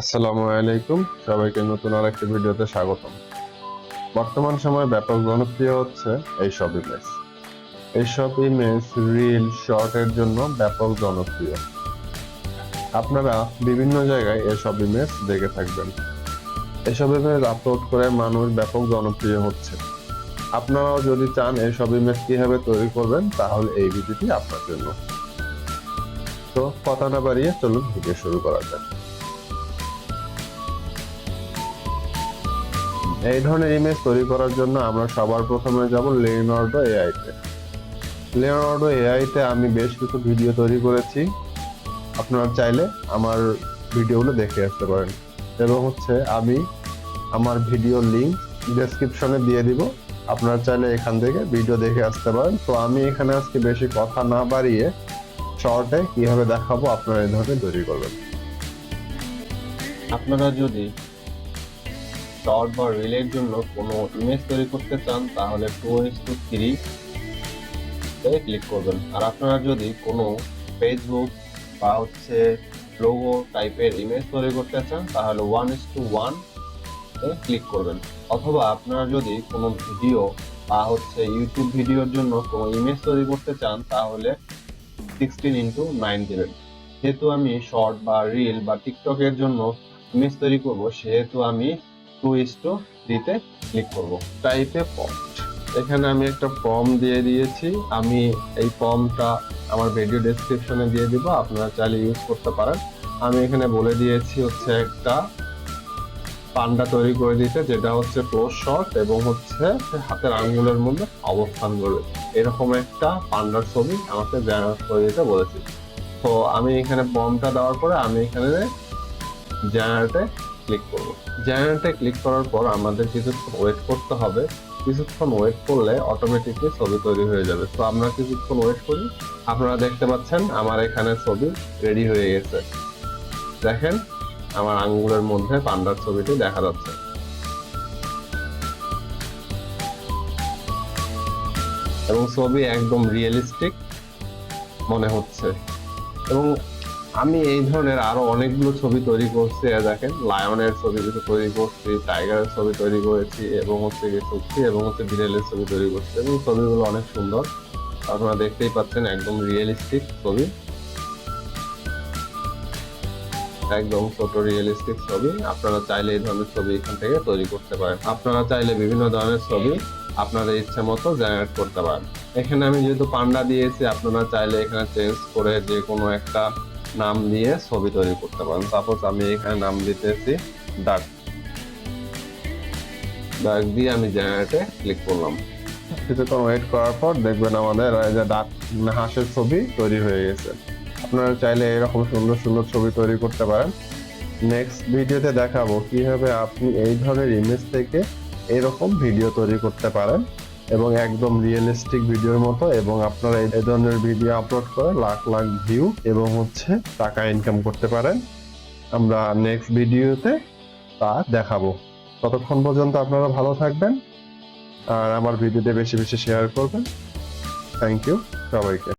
আসসালামু আলাইকুম, সবাইকে নতুন আরেকটি ভিডিওতে স্বাগতম। বর্তমান সময়ে ব্যাপক জনপ্রিয় হচ্ছে এইসব ইমেজ। এইসব ইমেজ রিল শর্টের জন্য ব্যাপক জনপ্রিয়। আপনারা বিভিন্ন জায়গায় এসব ইমেজ দেখে থাকবেন। এসব ইমেজ আপলোড করে মানুষ ব্যাপক জনপ্রিয় হচ্ছে। আপনারাও যদি চান এইসব ইমেজ কিভাবে তৈরি করবেন, তাহলে এই ভিডিওটি আপনার জন্য। তো কথা না বাড়িয়ে চলুন ভিডিও শুরু করা যাক। এই ধরনের ইমেজ তৈরি করার জন্য আমরা সবার প্রথমে যাব লিওনার্ডো এআই তে। লিওনার্ডো এআই তে আমি বেশ কিছু ভিডিও তৈরি করেছি, আপনারা চাইলে আমার ভিডিওগুলো দেখে আসতে পারেন। এবং আমি আমার ভিডিও লিংক ডেসক্রিপশনে দিয়ে দিব, আপনারা চাইলে এখান থেকে ভিডিও দেখে আসতে পারেন। তো আমি এখানে আজকে বেশি কথা না বাড়িয়ে শর্টে কিভাবে দেখাবো আপনারা এই ধরনের তৈরি করবেন। আপনারা যদি শর্ট বা রিলের জন্য কোনো ইমেজ তৈরি করতে চান তাহলে 2:3 তে ক্লিক করবেন। আর আপনারা যদি কোনো ফেসবুক বা লোগো টাইপের ইমেজ তৈরি করতে চান তাহলে 1:1 তে ক্লিক করবেন। অথবা আপনারা যদি কোনো ভিডিও বা ইউটিউব ভিডিওর জন্য কোনো ইমেজ তৈরি করতে চান তাহলে 16:9 দেবেন। যেহেতু আমি শর্ট বা রিল বা টিকটকের জন্য ইমেজ তৈরি করব, সেহেতু আমি 2:3 তে ক্লিক করব। টাইপে প্রম্পট, এখানে আমি একটা প্রম্পট দিয়ে দিয়েছি। আমি এই প্রম্পটটা আমার ভিডিও ডেসক্রিপশনে দিয়ে দিব, আপনারা চাইলে ইউজ করতে পারেন। আমি এখানে বলে দিয়েছি একটা পান্ডা তৈরি করে দিতে, যেটা ক্লোজ শট এবং হাতের আঙ্গুলের মধ্যে অবস্থান করবে, এরকম একটা পান্ডার ছবি আমাকে জেনারেট করে দিতে বলেছি। তো আমি এখানে প্রম্পটটা দেওয়ার পরে আমি এখানে জেনারেটে ক্লিক করব। জেনারেটে ক্লিক করার পর আমাদের কিছুক্ষণ ওয়েট করতে হবে। কিছুক্ষণ ওয়েট করলে অটোমেটিকলি ছবি তৈরি হয়ে যাবে। তো আমরা কিছুক্ষণ ওয়েট করি। আপনারা দেখতে পাচ্ছেন আমার এখানে ছবি রেডি হয়ে গেছে। দেখেন, আমার আঙ্গুলের মধ্যে পান্ডার ছবিটি দেখা যাচ্ছে এবং ছবি একদম রিয়েলিস্টিক মনে হচ্ছে। এবং আমি এই ধরনের আরো অনেকগুলো ছবি তৈরি করছি। দেখেন, লায়নের ছবি কিছু তৈরি করছি, টাইগারের ছবি তৈরি করেছি এবং বিড়ালের ছবি তৈরি করছি এবং ছবিগুলো অনেক সুন্দর। আপনারা দেখতেই পাচ্ছেন একদম রিয়েলিস্টিক ছবি, একদম ছোট রিয়েলিস্টিক ছবি। আপনারা চাইলে এই ধরনের ছবি এখান থেকে তৈরি করতে পারেন। আপনারা চাইলে বিভিন্ন ধরনের ছবি আপনাদের ইচ্ছে মতো জেনারেট করতে পারেন। এখানে আমি যেহেতু পান্ডা দিয়েছি, আপনারা চাইলে এখানে চেঞ্জ করে যে কোনো একটা নাম দিয়ে ছবি তৈরি করতে পারেন। সাপোজ আমি এখানে নাম দিতেছি ডাক। ডাক দিয়ে আমি জেনারেটে ক্লিক করলাম। কিছুক্ষণ ওয়েট করার পর দেখবেন আমাদের ডাক হাঁসের ছবি তৈরি হয়ে গেছে। আপনারা চাইলে এরকম সুন্দর সুন্দর ছবি তৈরি করতে পারেন। নেক্সট ভিডিওতে দেখাবো কিভাবে আপনি এই ধরনের ইমেজ থেকে এরকম ভিডিও তৈরি করতে পারেন এবং একদম রিয়েলিস্টিক ভিডিওর মতো, এবং আপনারা এই ধরনের ভিডিও আপলোড করে লাখ লাখ ভিউ এবং টাকা ইনকাম করতে পারেন। আমরা নেক্সট ভিডিওতে তা দেখাবো। ততক্ষণ পর্যন্ত আপনারা ভালো থাকবেন আর আমার ভিডিওতে বেশি বেশি শেয়ার করবেন। থ্যাংক ইউ সবাইকে।